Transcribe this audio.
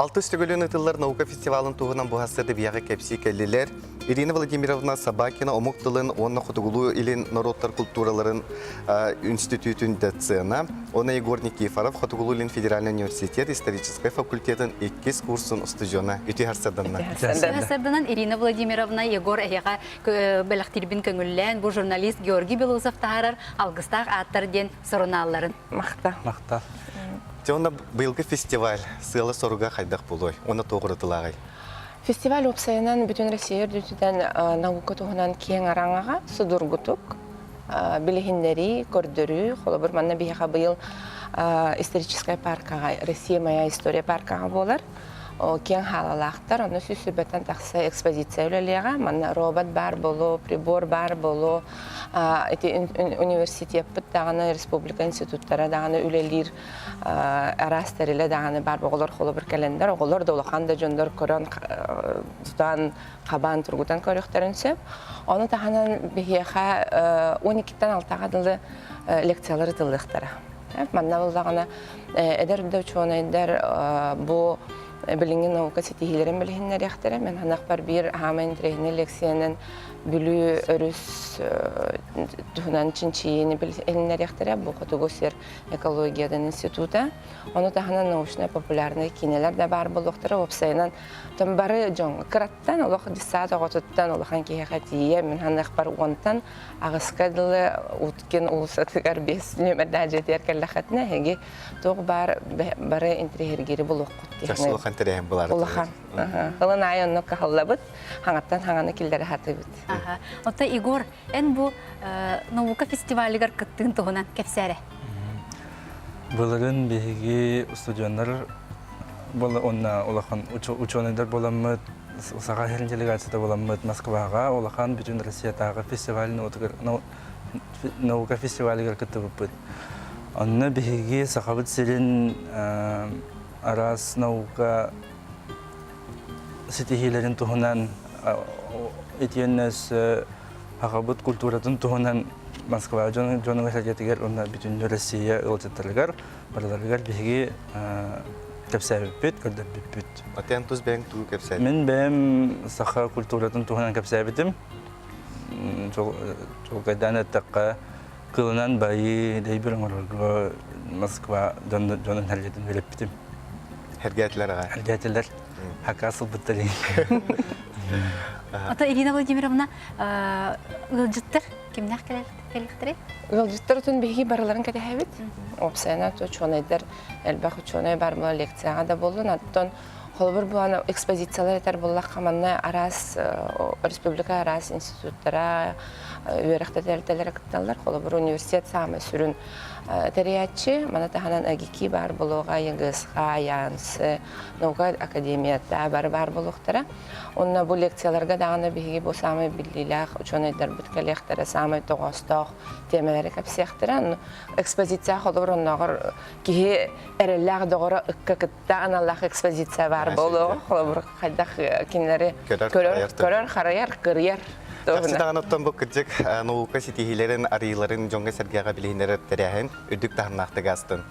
Алтыстөгөлүн ытыллар наука фестивалын туғынан бұғастырды бияғы кәпсі кәлілер. Ирина Владимировна СОБАКИНА омук тылын УОННА ХОТУГУЛУУ ИЛИҢ НОРУОТТАР КУЛТУРАЛАРЫН ИНСТИТУТУН ДОЦЕНА, Егор НИКИФОРОВ ХОТУГУЛУУ ИЛИҢ Федеральный университет ИСТОРИЧЕСКАЙ ФАКУЛЬТЕТЫН 2 курсын устудиона. Үті харсарданна. Харсарданан Ирина Владимировна Егор әйеға бәліқтірбін көңіллән бұл журналист Георгий Белозов тағарар алғыстақ аттар ден сұрыналарын. Мақта. Тённа быйылгы фестиваль сыйлы соруга хайдах булой. Оны тоғырытылагай. Фестиваль опсайынан бүтін Россия дүтіден наука туғынан кең араңаға судургутук, билихиндери, көрдөрү, қолы бір манна бияға быйыл историческай паркаға, Россия моя история паркаға болар. Кең халалақтар, оны сүсібеттен тақсы экспозиция өлелеға, манна робот бар болу, прибор бар болу, университет дағаны, республика институттары дағаны өлелер арастарылы дағаны бар болар қолы бір кәлендер, оғылар да олықанда жондар көрін тұтан қабан тұрғыдан көріқтерін сөп. Оны тағанын бігеға 12-тен 6-ға лекциялары тылдықтары. Манна бұл дағаны әдер үдді үшуаны әдер бұл Билingen наука сетихилерин билгеннер яхтара мен ханак бар бир хамын трехне лекциянын бүлү өрүс туһунан чинчиини билгеннер яхтара бу ХОТУГУЛУУ экологиядан института. Оны тахана научно популярный кинелер да бар булуктары опсайнан там бары жон краттан олох дисат оготуттан олохан кехатие мен ханак бар онтан агыскадылы уткен улсатыгар 5 нөмердә жетер келлахатна хеги тог бар бары интригери булуккут. Терем булар. Улахан. Хылын айонно кахаллабыт, хаңаттан хаңаны килдері хатыбыт. Ота Егор, эн бу наука фестивалігер кыттын туғынан кепсәрі? Бұларын беги устудиондар онна улахан ученыйдар боламыт, саға херін делегацияда боламыт Москваға, улахан бүтүн Россиятаағы фестивалін наука фестивалігер кытты бұппыт. Онна беги сақабыт сирин арас наука сетихилерин туһунан этиеннес хагабыт культуратын туһунан Москва жонуга сәҗәтигер онда бүтүн Россия ылчыттыргар балаларгар биги кепсәбит көрдөбүт. Атен туз бәң ту кепсәбит. Мен бәм саха культуратын туһунан кепсәбитим. Жол кайдан аттакка кылынан байы дейбирен орго Москва жонун хәллетин белеппитим. Хәргәтләр. Хакасыл бұттырын. Ата Ирина Владимировна, ылжыттыр, кемнәк кәліктірі? Ылжыттыр түн бейгі барыларын кәді әбет. Опсайна чонайдар, әлбәқ чонай бар бұла лекцияға да болу. Наттон қолыбыр бұланы экспозициялар етер болақ қаманна арас, республика арас институттара, үйеріқті тәртелері күтталар. Қолыбыр университет сағымы сүрін тәриятчы, мана таханан агики бар болуға, еңгізға, янсы, наука академията бар болуқтара. Онна бұл лекцияларға дағаны бейгі бұл самай білдейләқ, ученайдар бүткәлектері, самай тоғастақ темелері кәпсияқтыра. Экспозиция қолыбыр оннағыр кейі әрелләқ доғыры үккі күтті аналлақ экспозиция бар болуға. Қолыбыр қайдақ кенлері көрір, қарайар, кірер. Тапсыдаған оттан бұл күрдік наука сетихилерін, арыйларын жоңға сәргеға білейінері тәрәхін үдік тағыннақты ғастын.